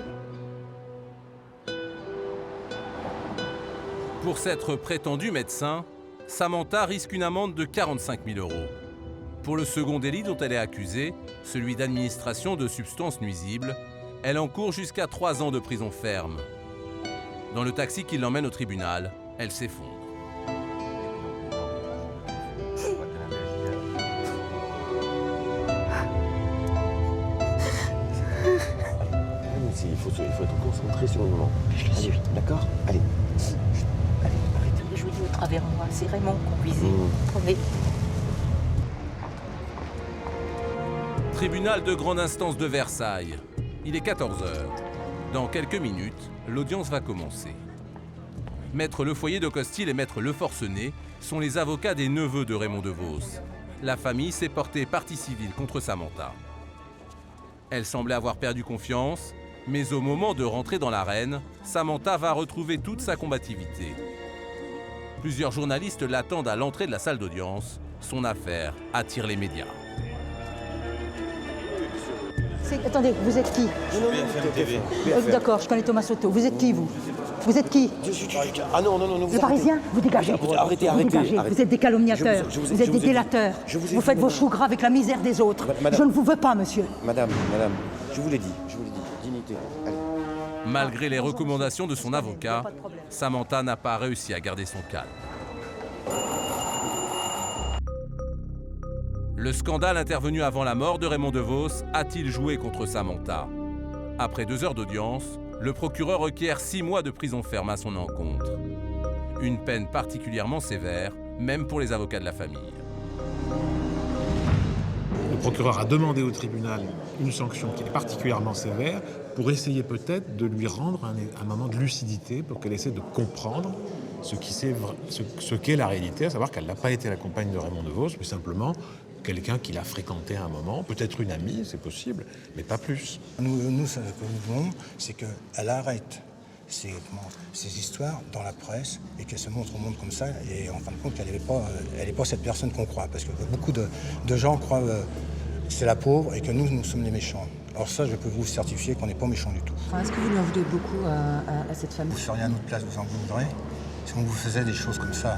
Pour s'être prétendu médecin, Samantha risque une amende de 45 000 €. Pour le second délit dont elle est accusée, celui d'administration de substances nuisibles, elle encourt jusqu'à 3 ans de prison ferme. Dans le taxi qui l'emmène au tribunal, elle s'effondre. Il faut être concentré sur le moment. Je le suis. D'accord? Allez. Arrêtez de jouer au travers de moi. C'est Raymond qu'on visait. Prenez. Tribunal de grande instance de Versailles. Il est 14 h. Dans quelques minutes, l'audience va commencer. Maître Lefoyer de Costil et Maître Leforcené sont les avocats des neveux de Raymond DeVos. La famille s'est portée partie civile contre Samantha. Elle semblait avoir perdu confiance, mais au moment de rentrer dans l'arène, Samantha va retrouver toute sa combativité. Plusieurs journalistes l'attendent à l'entrée de la salle d'audience. Son affaire attire les médias. Attendez, vous êtes qui? BFM TV. D'accord, je connais Thomas Soto. Vous êtes qui, vous? Vous êtes qui? Ah non. Le Parisien? Vous dégagez. Arrêtez. Vous êtes des calomniateurs. Vous êtes des délateurs. Vous faites vos choux gras avec la misère des autres. Je ne vous veux pas, monsieur. Madame, je vous l'ai dit. Dignité. Allez. Malgré les recommandations de son avocat, Samantha n'a pas réussi à garder son calme. Le scandale intervenu avant la mort de Raymond DeVos a-t-il joué contre Samantha? Après 2 heures d'audience, le procureur requiert 6 mois de prison ferme à son encontre. Une peine particulièrement sévère, même pour les avocats de la famille. Le procureur a demandé au tribunal une sanction qui est particulièrement sévère pour essayer peut-être de lui rendre un moment de lucidité pour qu'elle essaie de comprendre ce qu'est la réalité, à savoir qu'elle n'a pas été la compagne de Raymond DeVos, mais simplement quelqu'un qui l'a fréquenté à un moment, peut-être une amie, c'est possible, mais pas plus. Nous ce que nous voulons, c'est qu'elle arrête ces histoires dans la presse et qu'elle se montre au monde comme ça, et en fin de compte, elle n'est pas cette personne qu'on croit, parce que beaucoup de gens croient que c'est la pauvre et que nous sommes les méchants. Alors ça, je peux vous certifier qu'on n'est pas méchants du tout. Est-ce que vous lui en voulez beaucoup à cette femme? Vous seriez à notre place, vous en voudrez? si on vous faisait des choses comme ça,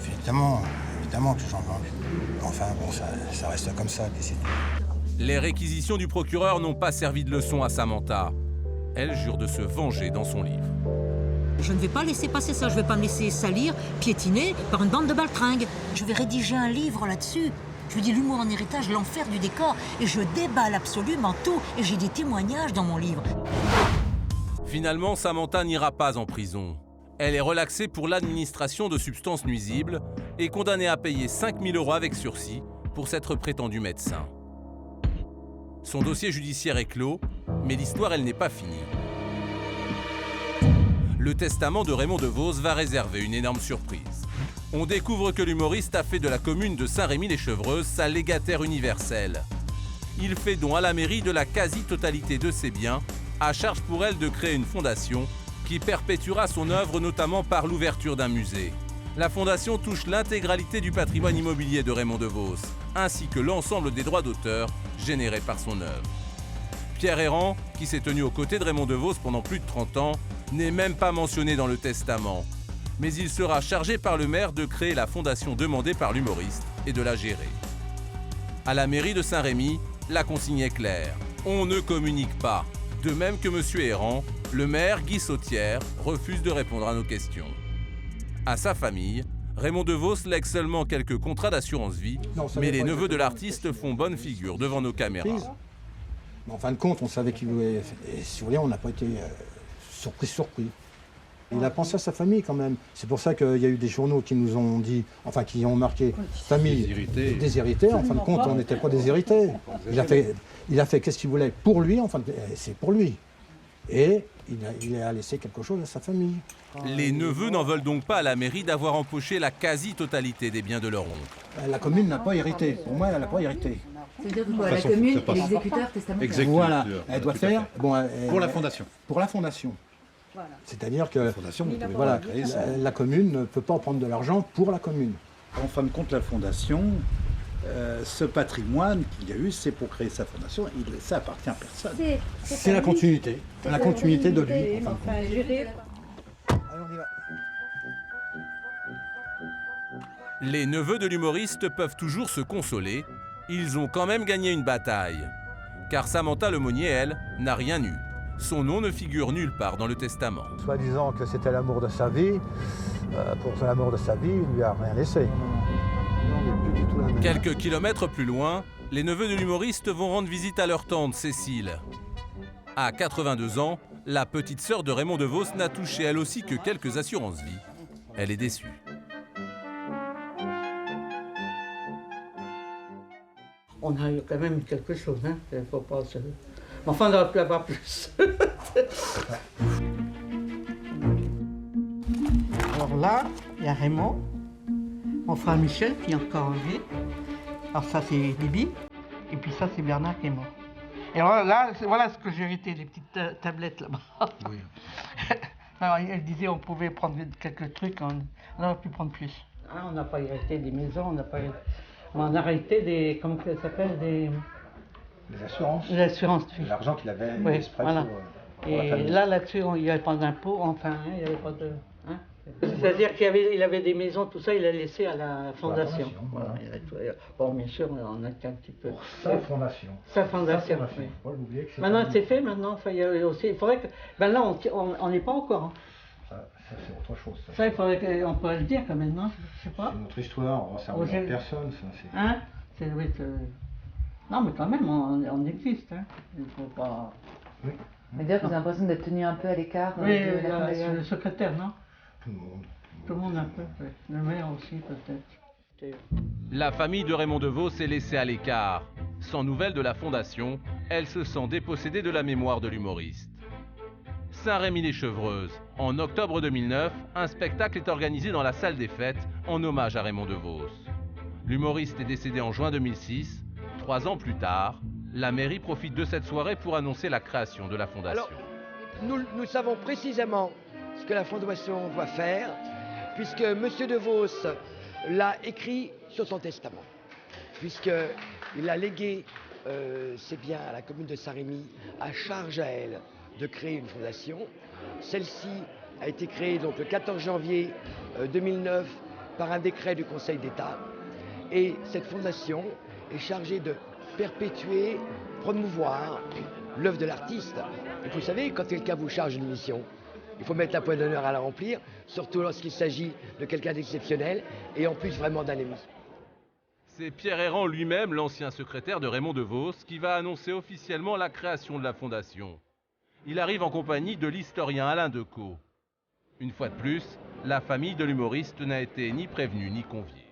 évidemment que j'en veux. Enfin bon, ça reste comme ça, puis c'est tout. Les réquisitions du procureur n'ont pas servi de leçon à Samantha. Elle jure de se venger dans son livre. Je ne vais pas laisser passer ça, je ne vais pas me laisser salir, piétiner par une bande de baltringues. Je vais rédiger un livre là-dessus. Je lui dis l'humour en héritage, l'enfer du décor, et je déballe absolument tout, et j'ai des témoignages dans mon livre. Finalement, Samantha n'ira pas en prison. Elle est relaxée pour l'administration de substances nuisibles et condamnée à payer 5 000 € avec sursis pour s'être prétendu médecin. Son dossier judiciaire est clos, mais l'histoire, elle n'est pas finie. Le testament de Raymond DeVos va réserver une énorme surprise. On découvre que l'humoriste a fait de la commune de Saint-Rémy-les-Chevreuses sa légataire universelle. Il fait don à la mairie de la quasi-totalité de ses biens, à charge pour elle de créer une fondation qui perpétuera son œuvre notamment par l'ouverture d'un musée. La fondation touche l'intégralité du patrimoine immobilier de Raymond DeVos, ainsi que l'ensemble des droits d'auteur générés par son œuvre. Pierre Errand, qui s'est tenu aux côtés de Raymond DeVos pendant plus de 30 ans, n'est même pas mentionné dans le testament. Mais il sera chargé par le maire de créer la fondation demandée par l'humoriste et de la gérer. À la mairie de Saint-Rémy, la consigne est claire. On ne communique pas. De même que M. Errand, le maire Guy Sautière refuse de répondre à nos questions. À sa famille, Raymond DeVos lègue seulement quelques contrats d'assurance vie, mais les neveux de l'artiste font bonne figure devant nos caméras. En fin de compte, on savait qu'il voulait... Et si vous voulez, on n'a pas été surpris. Il a pensé à sa famille quand même. C'est pour ça qu'il y a eu des journaux qui nous ont dit, enfin qui ont marqué famille déshéritée. En fin de compte, on n'était pas déshérités. Il a fait qu'est-ce qu'il voulait pour lui, enfin c'est pour lui. Et il a laissé quelque chose à sa famille. Les neveux n'en veulent donc pas à la mairie d'avoir empoché la quasi-totalité des biens de leur oncle. La commune n'a pas hérité. Pour moi, elle n'a pas hérité. C'est-à-dire que la commune est l'exécuteur testamentaire. Voilà, elle doit faire... pour la fondation. Pour la fondation. Voilà. C'est-à-dire que voilà, la commune ne peut pas en prendre de l'argent pour la commune. En fin de compte, la fondation, ce patrimoine qu'il y a eu, c'est pour créer sa fondation, ça appartient à personne. C'est la continuité. La continuité de lui. Les neveux de l'humoriste peuvent toujours se consoler. Ils ont quand même gagné une bataille. Car Samantha Lemonnier, elle, n'a rien eu. Son nom ne figure nulle part dans le testament. Soit disant que c'était l'amour de sa vie, pour l'amour de sa vie, il ne lui a rien laissé. Quelques kilomètres plus loin, les neveux de l'humoriste vont rendre visite à leur tante Cécile. À 82 ans, la petite sœur de Raymond DeVos n'a touché elle aussi que quelques assurances-vie. Elle est déçue. On a eu quand même quelque chose, hein. Faut pas se... Enfin, on aurait pu avoir plus. Alors là, il y a Raymond, mon frère Michel qui est encore en vie. Alors ça, c'est Bibi. Et puis ça, c'est Bernard qui est mort. Et alors là, voilà ce que j'ai hérité, les petites tablettes là-bas. Oui. Alors, elle disait on pouvait prendre quelques trucs, on aurait pu prendre plus. Hein, on n'a pas hérité des maisons, on n'a pas hérité... On a hérité des... Comment ça s'appelle des assurances. Les assurances. L'argent qu'il avait exprès voilà. pour la famille. Et là-dessus, il n'y avait pas d'impôt, enfin, il n'y avait pas de... Hein. C'est-à-dire qu'il avait des maisons, tout ça, il a laissé à la fondation. Voilà. Bon, bien sûr, on a été un petit peu... Pour sa fondation. Sa fondation, oui. Maintenant, c'est fait, maintenant. Enfin, il faudrait que... Ben là, on n'est pas encore. Hein. Ça c'est autre chose. Ça, il faudrait qu'on pourrait le dire quand même, non? Je sais pas. C'est notre histoire, ça ne regarde personne, ça. Hein? Non, mais quand même, on existe. Hein. Il ne faut pas... Oui. Mais dire que vous avez l'impression d'être tenu un peu à l'écart de la fondation. Le secrétaire, non? Tout le monde. Tout le monde un peu, oui. Le maire aussi, peut-être. La famille de Raymond DeVos est laissée à l'écart. Sans nouvelles de la fondation, elle se sent dépossédée de la mémoire de l'humoriste. Saint-Rémy-les-Chevreuses. En octobre 2009, un spectacle est organisé dans la salle des fêtes en hommage à Raymond DeVos. L'humoriste est décédé en juin 2006. 3 ans plus tard, la mairie profite de cette soirée pour annoncer la création de la fondation. Alors, nous savons précisément ce que la fondation doit faire, puisque M. DeVos l'a écrit sur son testament, puisqu'il a légué ses biens à la commune de Saint-Rémy, à charge à elle de créer une fondation. Celle-ci a été créée donc, le 14 janvier 2009 par un décret du Conseil d'État. Et cette fondation est chargée de perpétuer, promouvoir l'œuvre de l'artiste. Et vous savez, quand quelqu'un vous charge une mission, il faut mettre la pointe d'honneur à la remplir, surtout lorsqu'il s'agit de quelqu'un d'exceptionnel et en plus vraiment d'un ami. C'est Pierre Errand lui-même, l'ancien secrétaire de Raymond DeVos, qui va annoncer officiellement la création de la fondation. Il arrive en compagnie de l'historien Alain Decaux. Une fois de plus, la famille de l'humoriste n'a été ni prévenue ni conviée.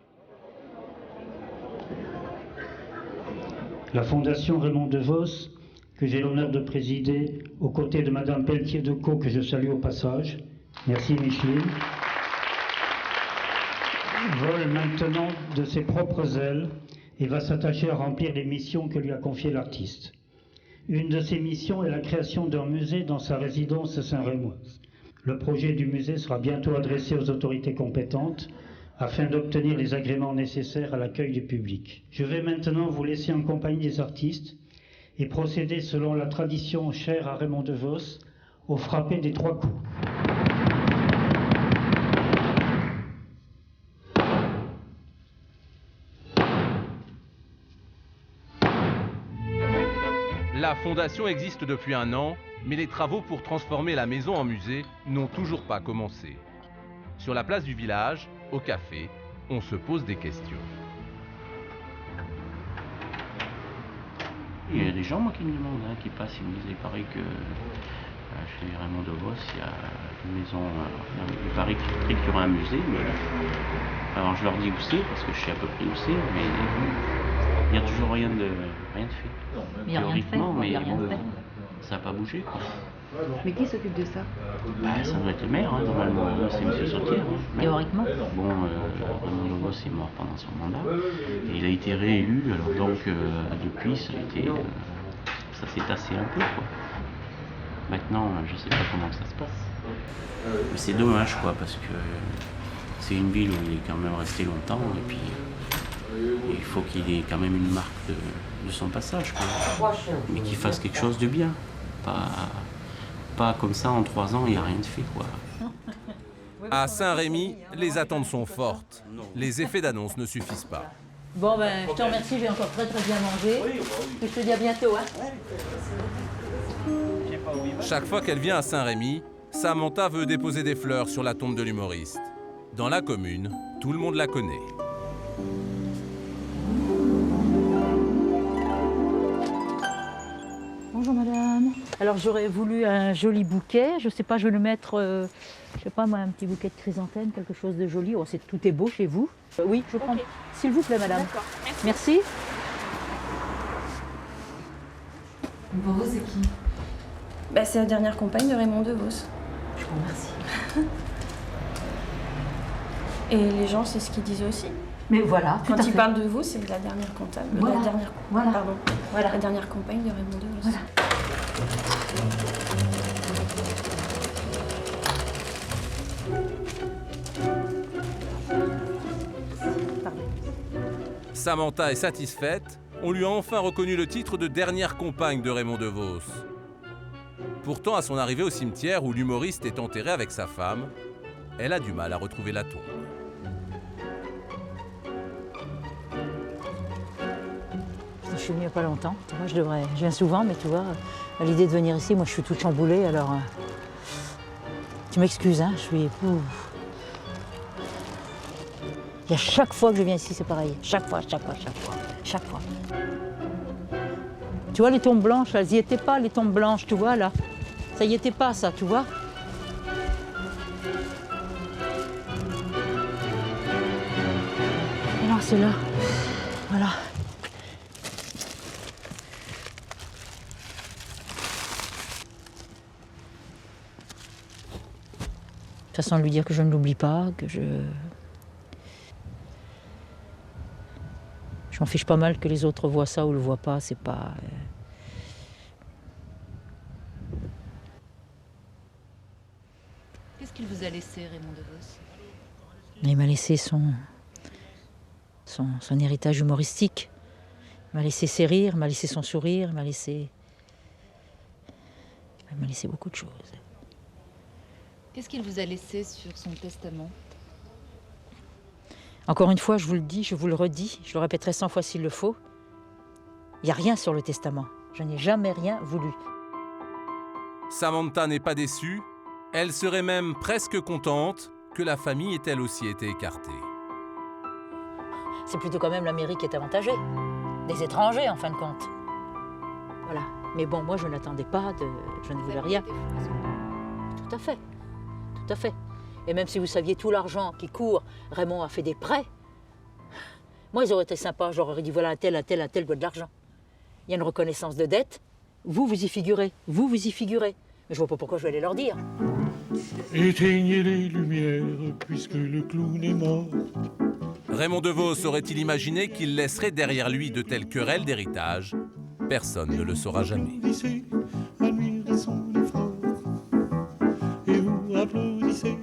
La fondation Raymond DeVos, que j'ai l'honneur de présider aux côtés de Madame Pelletier-Decaux, que je salue au passage. Merci Micheline. Vole maintenant de ses propres ailes et va s'attacher à remplir les missions que lui a confiées l'artiste. Une de ces missions est la création d'un musée dans sa résidence saint-rémoise. Le projet du musée sera bientôt adressé aux autorités compétentes afin d'obtenir les agréments nécessaires à l'accueil du public. Je vais maintenant vous laisser en compagnie des artistes et procéder selon la tradition chère à Raymond DeVos au frappé des 3 coups. La fondation existe depuis 1 an, mais les travaux pour transformer la maison en musée n'ont toujours pas commencé. Sur la place du village, au café, on se pose des questions. Il y a des gens moi, qui me demandent, qui passent, ils me disent, il paraît que chez Raymond DeVos, il y a une maison, il paraît qu'il y aura un musée, mais alors je leur dis où c'est, parce que je sais à peu près où c'est, mais il n'y a toujours rien de fait. Il n'y a rien de fait, mais il n'y a rien de fait. Ça n'a pas bougé, quoi. Mais qui s'occupe de ça? Ça doit être le maire, normalement, c'est M. Sautière. Théoriquement. Bon, Raymond DeVos est mort pendant son mandat, et il a été réélu, alors donc depuis, ça s'est tassé un peu, quoi. Maintenant, je ne sais pas comment ça se passe. Mais c'est dommage, quoi, parce que c'est une ville où il est quand même resté longtemps, et puis il faut qu'il ait quand même une marque de son passage, quoi. Mais qu'il fasse quelque chose de bien. Pas comme ça, en 3 ans, il n'y a rien de fait, quoi. À Saint-Rémy, les attentes sont fortes. Les effets d'annonce ne suffisent pas. Bon, ben, je te remercie, j'ai encore très bien mangé. Je te dis à bientôt. Hein. Chaque fois qu'elle vient à Saint-Rémy, Samantha veut déposer des fleurs sur la tombe de l'humoriste. Dans la commune, tout le monde la connaît. Bonjour madame. Alors j'aurais voulu un joli bouquet. Je sais pas, je vais le mettre, je sais pas moi, un petit bouquet de chrysanthème, quelque chose de joli. Oh, tout est beau chez vous. Oui, je prends. S'il vous plaît madame. D'accord. Merci. DeVos, c'est qui? C'est la dernière compagne de Raymond DeVos. Je vous remercie. Et les gens, c'est ce qu'ils disent aussi. Mais voilà, quand ils parlent de vous, c'est de la dernière comptable. Voilà. La dernière compagne de Raymond DeVos. Voilà. Samantha est satisfaite. On lui a enfin reconnu le titre de dernière compagne de Raymond DeVos. Pourtant, à son arrivée au cimetière où l'humoriste est enterré avec sa femme, elle a du mal à retrouver la tombe. Je suis venue il n'y a pas longtemps. Tu vois, je viens souvent, mais tu vois, à l'idée de venir ici, moi je suis toute chamboulée, alors tu m'excuses, hein, je suis. Il y a chaque fois que je viens ici, c'est pareil. Chaque fois. Tu vois les tombes blanches, elles y étaient pas, les tombes blanches, tu vois là. Ça y était pas, ça, tu vois. Et non, c'est là. Voilà. De toute façon, lui dire que je ne l'oublie pas, que je m'en fiche pas mal que les autres voient ça ou le voient pas, c'est pas. Qu'est-ce qu'il vous a laissé, Raymond DeVos? Il m'a laissé son héritage humoristique. Il m'a laissé ses rires, il m'a laissé son sourire, il m'a laissé beaucoup de choses. Qu'est-ce qu'il vous a laissé sur son testament? Encore une fois, je vous le dis, je vous le redis, je le répéterai 100 fois s'il le faut. Il n'y a rien sur le testament. Je n'ai jamais rien voulu. Samantha n'est pas déçue. Elle serait même presque contente que la famille ait elle aussi été écartée. C'est plutôt quand même la mairie qui est avantagée. Des étrangers, en fin de compte. Voilà. Mais bon, moi, je n'attendais pas de... Je ne voulais rien. Tout à fait. Tout à fait. Et même si vous saviez tout l'argent qui court, Raymond a fait des prêts. Moi, ils auraient été sympas. J'aurais dit, voilà, un tel doit de l'argent. Il y a une reconnaissance de dette. Vous y figurez. Vous y figurez. Mais je vois pas pourquoi je vais aller leur dire. Éteignez les lumières, puisque le clown est mort. Raymond DeVos aurait-il imaginé qu'il laisserait derrière lui de telles querelles d'héritage? Personne ne le saura jamais. Admirez son effort, et vous applaudissez.